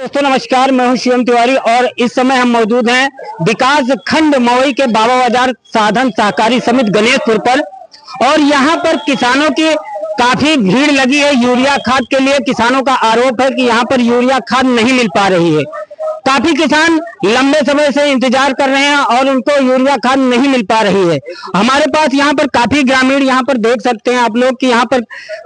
दोस्तों नमस्कार, मैं हूं शिवम तिवारी और इस समय हम मौजूद हैं विकास खंड मवई के बाबा बाजार साधन सहकारी समिति गणेशपुर पर। और यहां पर किसानों की काफी भीड़ लगी है यूरिया खाद के लिए। किसानों का आरोप है कि यहां पर यूरिया खाद नहीं मिल पा रही है। काफी किसान लंबे समय से इंतजार कर रहे हैं और उनको यूरिया खाद नहीं मिल पा रही है। हमारे पास यहाँ पर काफी ग्रामीण, यहाँ पर देख सकते हैं आप लोग कि यहाँ पर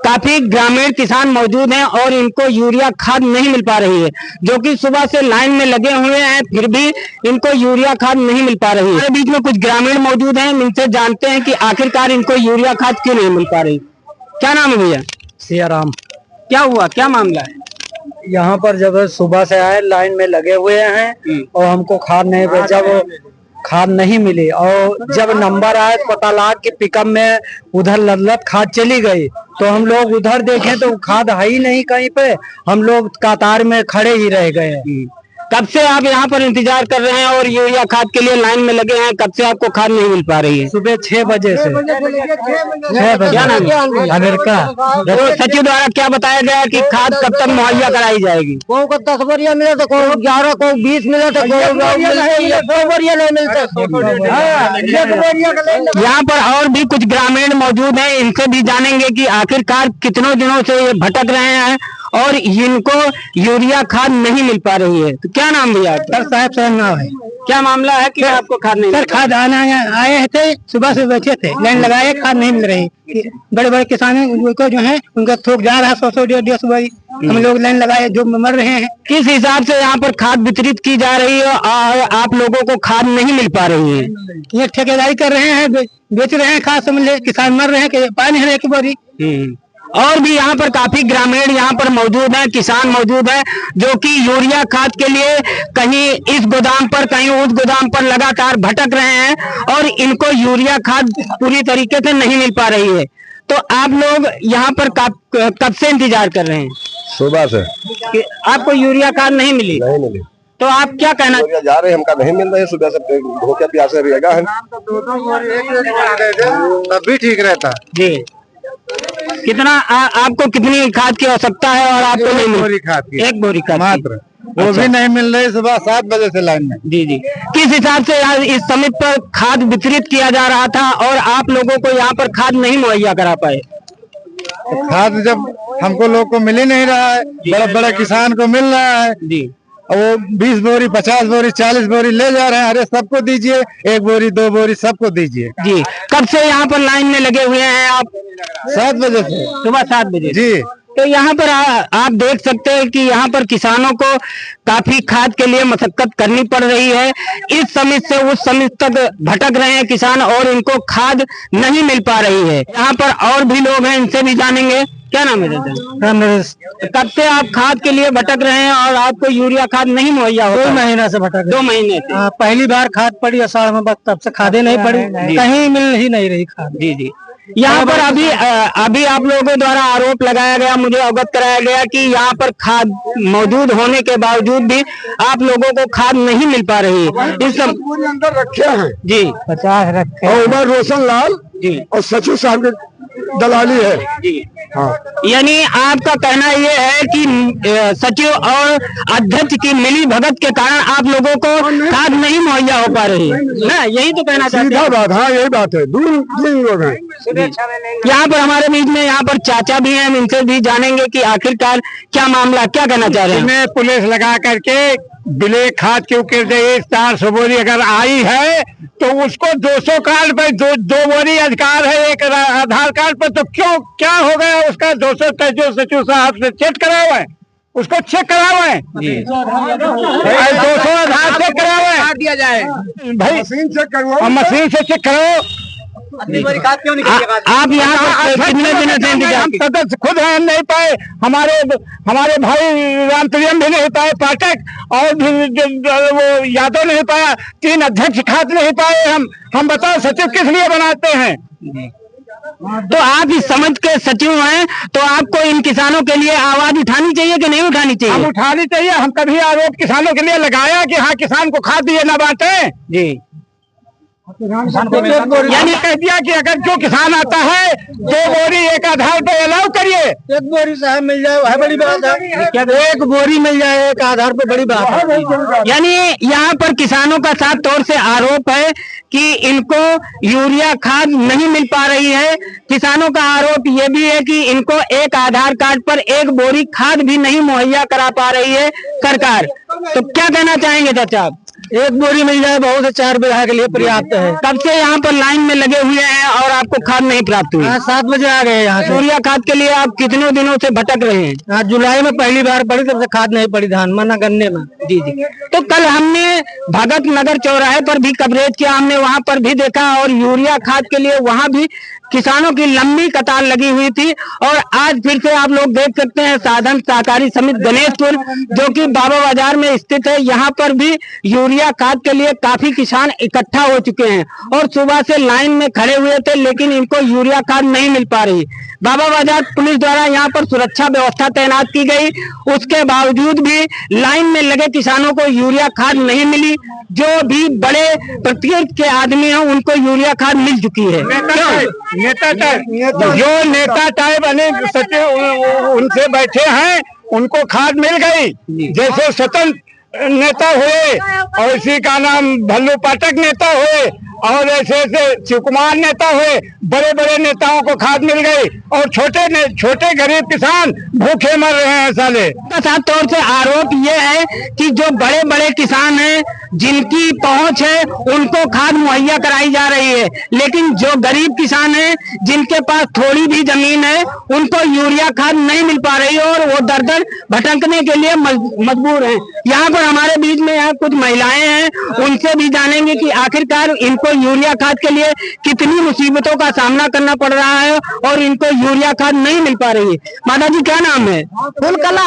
काफी ग्रामीण किसान मौजूद हैं और इनको यूरिया खाद नहीं मिल पा रही है, जो कि सुबह से लाइन में लगे हुए हैं, फिर भी इनको यूरिया खाद नहीं मिल पा रही है। हमारे बीच में कुछ ग्रामीण मौजूद हैं, इनसे जानते हैं कि आखिरकार इनको यूरिया खाद क्यों नहीं मिल पा रही। क्या नाम है भैया? सियाराम। क्या हुआ, क्या मामला है? यहाँ पर जब सुबह से आए लाइन में लगे हुए हैं और हमको खाद नहीं, जब खाद नहीं मिली और जब नंबर आए तो पता लगा कि पिकअप में उधर लदलत खाद चली गई, तो हम लोग उधर देखें तो खाद है ही नहीं कहीं पे। हम लोग कतार में खड़े ही रह गए। कब से आप यहाँ पर इंतजार कर रहे हैं और यूरिया खाद के लिए लाइन में लगे हैं? कब से आपको खाद नहीं मिल पा रही है? सुबह 6 बजे से। 6 बजे। क्या नाम है? अमेरिका। तो सचिव द्वारा क्या बताया गया कि खाद कब तक मुहैया कराई जाएगी? को 10 बोरिया मिले तो 11 को 20 मिले तो 2 बोरिया नहीं मिलते। यहाँ पर और भी कुछ ग्रामीण मौजूद हैं, इनसे भी जानेंगे कि आखिरकार कितनों दिनों से ये भटक रहे हैं और इनको यूरिया खाद नहीं मिल पा रही है। तो क्या नाम भैया? सर साहब सर नाम है। क्या मामला है कि आपको खाद नहीं? सर खाद आए थे, सुबह से बैठे थे, लाइन लगाए, खाद नहीं मिल रही। बड़े बड़े किसानों को जो है उनका थोक जा रहा है 100 150 बोरी। हम लोग लाइन लगाए, जो मर रहे हैं। किस हिसाब से यहाँ पर खाद वितरित की जा रही है और आप लोगों को खाद नहीं मिल पा रही है? ये ठेकेदारी कर रहे हैं, बेच रहे हैं खाद, समझ ले। किसान मर रहे हैं, पानी नहीं रहे की बोरी। और भी यहाँ पर काफी ग्रामीण यहाँ पर मौजूद हैं, किसान मौजूद हैं, जो कि यूरिया खाद के लिए कहीं इस गोदाम पर कहीं उस गोदाम पर लगातार भटक रहे हैं और इनको यूरिया खाद पूरी तरीके से नहीं मिल पा रही है। तो आप लोग यहाँ पर कब से इंतजार कर रहे हैं? सुबह से। कि आपको यूरिया खाद नहीं मिली? नहीं मिली। तो आप क्या कहना जा रहे हैं? हमका नहीं मिल रहा है। सुबह से भूखे प्यासे रहेगा है, तब भी ठीक रहता जी। कितना आपको कितनी खाद की आवश्यकता है और आपको नहीं मिल रही? खाद की 1 बोरी खाद मात्र, वो भी नहीं मिल रही। सुबह 7 बजे से लाइन में। जी जी। किस हिसाब से इस समिति पर खाद वितरित किया जा रहा था और आप लोगों को यहाँ पर खाद नहीं मुहैया करा पाए? खाद जब हमको लोग को मिल ही नहीं रहा है, बड़े बड़े किसान को मिल रहा है जी। वो 20 बोरी 50 बोरी 40 बोरी ले जा रहे हैं। अरे सबको दीजिए, 1 बोरी 2 बोरी सबको दीजिए। जी। कब से यहाँ पर लाइन में लगे हुए हैं आप? 7 बजे से। सुबह 7 बजे जी। तो यहाँ पर आप देख सकते हैं कि यहाँ पर किसानों को काफी खाद के लिए मशक्कत करनी पड़ रही है। इस समिति से उस समिति तक भटक रहे हैं किसान और इनको खाद नहीं मिल पा रही है। यहाँ पर और भी लोग हैं, इनसे भी जानेंगे। क्या नाम है दादा? कब से आप खाद के लिए भटक रहे हैं और आपको यूरिया खाद नहीं मुहैया हो? 2 महीना से भटक। 2 महीने से। पहली बार खाद पड़ी अषाढ़ में, बस तब से खादे नहीं पड़ी, कहीं मिल ही नहीं रही खाद। जी जी। यहाँ पर अभी आप लोगों द्वारा आरोप लगाया गया, मुझे अवगत कराया गया कि यहाँ पर खाद मौजूद होने के बावजूद भी आप लोगों को खाद नहीं मिल पा रही है। इस सब अंदर रखे हैं जी 50 रखे और उमर रोशन लाल जी और सचिव साहब की दलाली है जी। हाँ। यानी आपका कहना ये है कि सचिव और अध्यक्ष की मिली भगत के कारण आप लोगों को खाद नहीं मुहैया हो पा रही है ना? यही तो कहना चाहते हैं। बात, हाँ यही बात है। दूर लोग हैं। यहाँ पर हमारे बीच में यहाँ पर चाचा भी हैं, इनसे भी जानेंगे कि आखिरकार क्या मामला, क्या कहना चाह रहे हैं। पुलिस लगा करके ब्लैक खाद क्यों कर दे? 400 बोरी अगर आई है तो उसको 200 कार्ड पर 2 बोरी अधिकार है, एक आधार कार्ड पर। तो क्यों, क्या हो गया उसका? 200 जो सचिव साहब से चेक करा हुआ है, उसको चेक करा हुआ है। 200 आधार चेक करा हुआ है, दिया जाए भाई। मशीन चेक करो, मशीन से चेक करो। आप यहाँ कितने दिनों से इंतजार? हम सदस्य खुद हैं, नहीं पाए। हमारे भाई रामप्रियम भी नहीं पाए, पाठक और वो यादव नहीं पाया, 3 अध्यक्ष खाद नहीं पाए। हम बताओ सचिव किस लिए बनाते हैं? तो आप इस समझ के सचिव हैं, तो आपको इन किसानों के लिए आवाज उठानी चाहिए कि नहीं उठानी चाहिए? हम उठानी चाहिए। हम कभी आरोप किसानों के लिए लगाया कि हाँ किसान को खाद दिए ना बांटे? जी। यानी कह दिया कि अगर जो किसान आता है 2 बोरी एक आधार पे अलाउ करिए। 1 बोरी साहब मिल जाए वह बड़ी बात है। क्या 1 बोरी मिल जाए एक आधार पे बड़ी बात है। यानी यहाँ पर किसानों का साफ तौर से आरोप है कि इनको यूरिया खाद नहीं मिल पा रही है। किसानों का आरोप ये भी है कि इनको एक आधार कार्ड पर 1 बोरी खाद भी नहीं मुहैया करा पा रही है सरकार। तो क्या कहना चाहेंगे चाचा आप? 1 बोरी मिल जाए बहुत 4 बीघा के लिए पर्याप्त है। कब से यहाँ पर लाइन में लगे हुए हैं और आपको खाद नहीं प्राप्त हुई? 7 बजे आ गए यहाँ से। यूरिया खाद के लिए आप कितने दिनों से भटक रहे हैं? आज जुलाई में पहली बार पड़ी, तब से खाद नहीं पड़ी धान मना गन्ने में। जी जी। तो कल हमने भगत नगर चौराहे पर भी कवरेज किया, हमने वहां पर भी देखा और यूरिया खाद के लिए वहां भी किसानों की लंबी कतार लगी हुई थी। और आज फिर से आप लोग देख सकते हैं साधन सहकारी समिति गणेशपुर जो कि बाबा बाजार में स्थित है, यहाँ पर भी यूरिया खाद के लिए काफी किसान इकट्ठा हो चुके हैं और सुबह से लाइन में खड़े हुए थे, लेकिन इनको यूरिया खाद नहीं मिल पा रही। बाबा बाजार पुलिस द्वारा यहाँ पर सुरक्षा व्यवस्था तैनात की गई, उसके बावजूद भी लाइन में लगे किसानों को यूरिया खाद नहीं मिली। जो भी बड़े प्रतिष्ठित के आदमी हैं उनको यूरिया खाद मिल चुकी है। नेता जो नेता टाइप बने सचिव उनसे बैठे हैं उनको खाद मिल गई। जैसे स्वतंत्र नेता हुए और इसी का नाम भल्लू पाठक नेता हुए और ऐसे ऐसे शिव कुमार नेता हुए, बड़े बड़े नेताओं को खाद मिल गई और छोटे गरीब किसान भूखे मर रहे हैं साले। साफ तौर से आरोप ये है कि जो बड़े बड़े किसान हैं जिनकी पहुंच है उनको खाद मुहैया कराई जा रही है, लेकिन जो गरीब किसान हैं जिनके पास थोड़ी भी जमीन है उनको यूरिया खाद नहीं मिल पा रही है और वो दर भटकने के लिए मजबूर हैं। यहाँ पर हमारे बीच में यहाँ कुछ महिलाएं हैं, उनसे भी जानेंगे कि आखिरकार इनको यूरिया खाद के लिए कितनी मुसीबतों का सामना करना पड़ रहा है और इनको यूरिया खाद नहीं मिल पा रही है। माता जी क्या नाम है? फुलकला।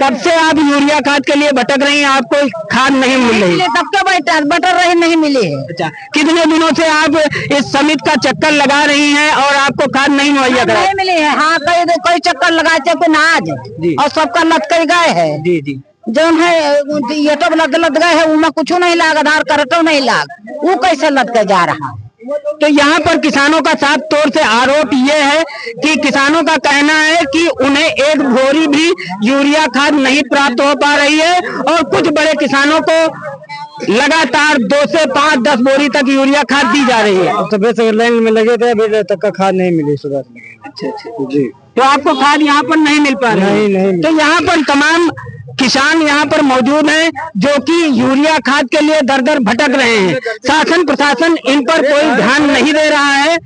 कब से आप यूरिया खाद के लिए भटक रही हैं, आपको खाद नहीं मिल रही? तब के बटर रही नहीं मिली है। अच्छा, कितने दिनों से आप इस समिति का चक्कर लगा रही हैं और आपको खाद नहीं मुहैया करा? नहीं मिली है। हाँ, कोई चक्कर लगाए थे ना आज और सबका लटक गए है। जी जी। जो है ये तो लद गए है, उनमें कुछ नहीं लाग, आधार कार्ड नहीं लाग, वो कैसे लद के जा रहा? तो यहाँ पर किसानों का साफ तौर से आरोप ये है कि किसानों का कहना है कि उन्हें 1 बोरी भी यूरिया खाद नहीं प्राप्त हो पा रही है और कुछ बड़े किसानों को लगातार 2 से 5 10 बोरी तक यूरिया खाद दी जा रही है। सुबह से लाइन में लगे थे, अभी तक का खाद नहीं मिली सुबह से। अच्छा जी। तो आपको खाद यहाँ पर नहीं मिल पा रही है? नहीं। तो यहाँ पर तमाम किसान यहाँ पर मौजूद हैं जो कि यूरिया खाद के लिए दर भटक रहे हैं। शासन प्रशासन इन पर कोई ध्यान नहीं दे रहा है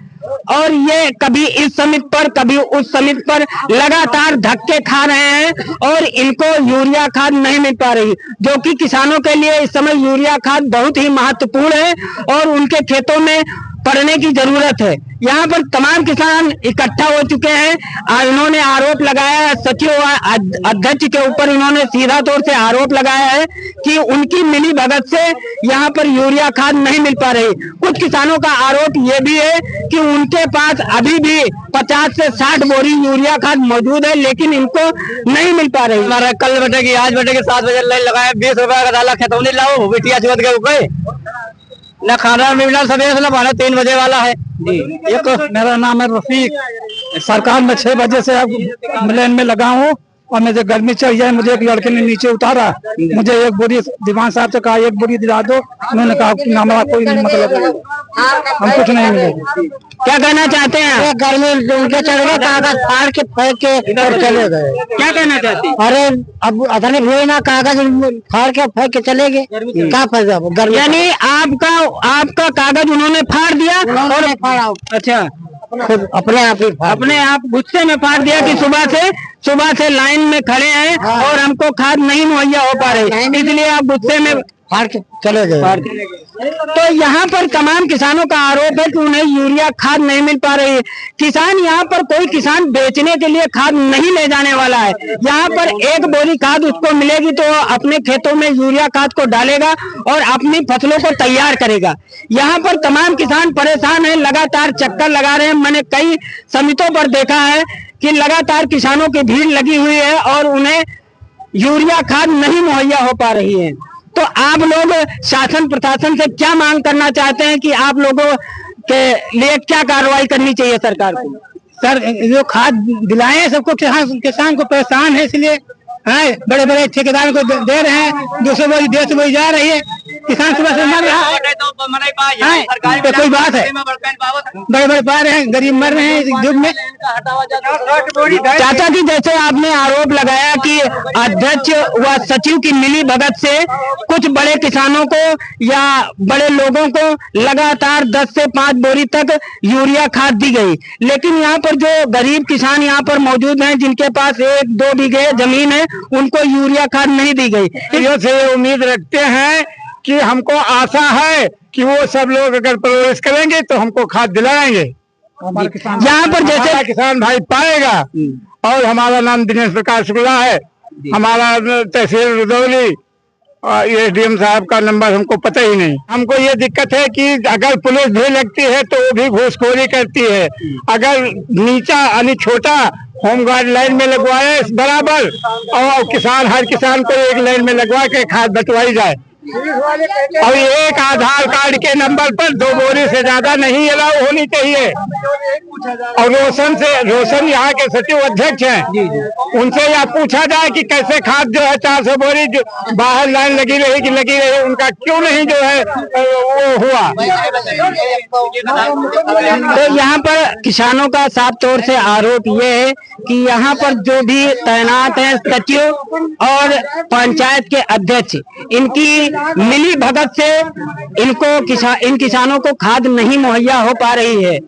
और ये कभी इस समिति पर कभी उस समिति पर लगातार धक्के खा रहे हैं और इनको यूरिया खाद नहीं मिल पा रही, जो कि किसानों के लिए इस समय यूरिया खाद बहुत ही महत्वपूर्ण है और उनके खेतों में पड़ने की जरूरत है। यहाँ पर तमाम किसान इकट्ठा हो चुके हैं। इन्होंने आरोप लगाया है सचिव अध्यक्ष के ऊपर, इन्होंने सीधा तौर से आरोप लगाया है कि उनकी मिली भगत से यहाँ पर यूरिया खाद नहीं मिल पा रही। कुछ किसानों का आरोप ये भी है कि उनके पास अभी भी 50 से 60 बोरी यूरिया खाद मौजूद है, लेकिन इनको नहीं मिल पा रही। हमारा कल बैठेगी आज बैठेगी 7 बजे लाइन लगाए, 20 रुपया का डाला खतौनी लाओ, बेटिया चुवत गए न खाना मिलना सवेरे से न 3 बजे वाला है जी। एक मेरा नाम है रफीक, सरकार में 6 बजे से अब लाइन में लगा हूँ और मुझे गर्मी चढ़ जाए, मुझे एक लड़के ने नीचे उतारा, मुझे 1 बोरी दीवान साहब से कहा 1 बोरी दिला दो, उन्होंने कहा कि हमारा कोई मतलब नहीं, हम कुछ नहीं मिले। क्या कहना चाहते हैं? गर्मी उनके चढ़ गए, कागज फाड़ के फेंक के और चले गए। क्या कहना चाहते हैं? अरे अब अदने भी ना, कागज फाड़ के फेंक के चले गए, क्या फायदा? यानी आपका कागज उन्होंने फाड़ दिया और फाड़ा। अच्छा, खुद अपने आप गुस्से में फाड़ दिया कि सुबह से लाइन में खड़े हैं और हमको खाद नहीं मुहैया हो पा रही, इसलिए आप गुस्से में फाड़ के चले गए। तो यहाँ पर तमाम किसानों का आरोप है कि उन्हें यूरिया खाद नहीं मिल पा रही है। किसान यहाँ पर कोई किसान बेचने के लिए खाद नहीं ले जाने वाला है। यहाँ पर 1 बोरी खाद उसको मिलेगी तो अपने खेतों में यूरिया खाद को डालेगा और अपनी फसलों को तैयार करेगा। यहाँ पर तमाम किसान परेशान हैं, लगातार चक्कर लगा रहे हैं। मैंने कई समितियों पर देखा है कि लगातार किसानों की भीड़ लगी हुई है और उन्हें यूरिया खाद नहीं मुहैया हो पा रही है। तो तो आप लोग शासन प्रशासन से क्या मांग करना चाहते हैं कि आप लोगों के लिए क्या कार्रवाई करनी चाहिए सरकार को? सर जो खाद दिलाए सबको, किसान को परेशान है, इसलिए बड़े बड़े ठेकेदारों को दे रहे हैं, 200 बोरी 150 बोरी जा रही है, किसान सुबह से मर रहा है। तो कोई बात है, बड़े बड़े पा रहे हैं, गरीब मर रहे हैं इस युग में। चाचा जी, जैसे आपने आरोप लगाया कि अध्यक्ष व सचिव की मिली भगत से कुछ बड़े किसानों को या बड़े लोगों को लगातार 10 से 5 बोरी तक यूरिया खाद दी गई, लेकिन यहाँ पर जो गरीब किसान यहाँ पर मौजूद हैं जिनके पास 1-2 बीघे जमीन है, उनको यूरिया खाद नहीं दी गई। से उम्मीद रखते हैं कि हमको आशा है कि वो सब लोग अगर प्रवेश करेंगे तो हमको खाद दिलाएंगे। यहाँ पर जैसे किसान भाई पाएगा। और हमारा नाम दिनेश प्रकाश शुक्ला है, हमारा तहसील रुदौली, एसडीएम साहब का नंबर हमको पता ही नहीं। हमको ये दिक्कत है कि अगर पुलिस भी लगती है तो वो भी घूसखोरी करती है। अगर नीचा यानी छोटा होमगार्ड लाइन में लगवाए बराबर, और किसान हर किसान को एक लाइन में लगवा के खाद बंटवाई जाए। और एक आधार कार्ड के नंबर पर 2 बोरी से ज्यादा नहीं अलाउ होनी चाहिए। और रोशन यहाँ के सचिव अध्यक्ष हैं, उनसे यह पूछा जाए कि कैसे खाद जो है 400 बोरी जो बाहर लाइन लगी रही, उनका क्यों नहीं जो है वो हुआ। तो यहाँ पर किसानों का साफ तौर से आरोप ये है कि यहाँ पर जो भी तैनात हैं सचिव और पंचायत के अध्यक्ष, इनकी मिली भगत से इन किसानों को खाद नहीं मुहैया हो पा रही है।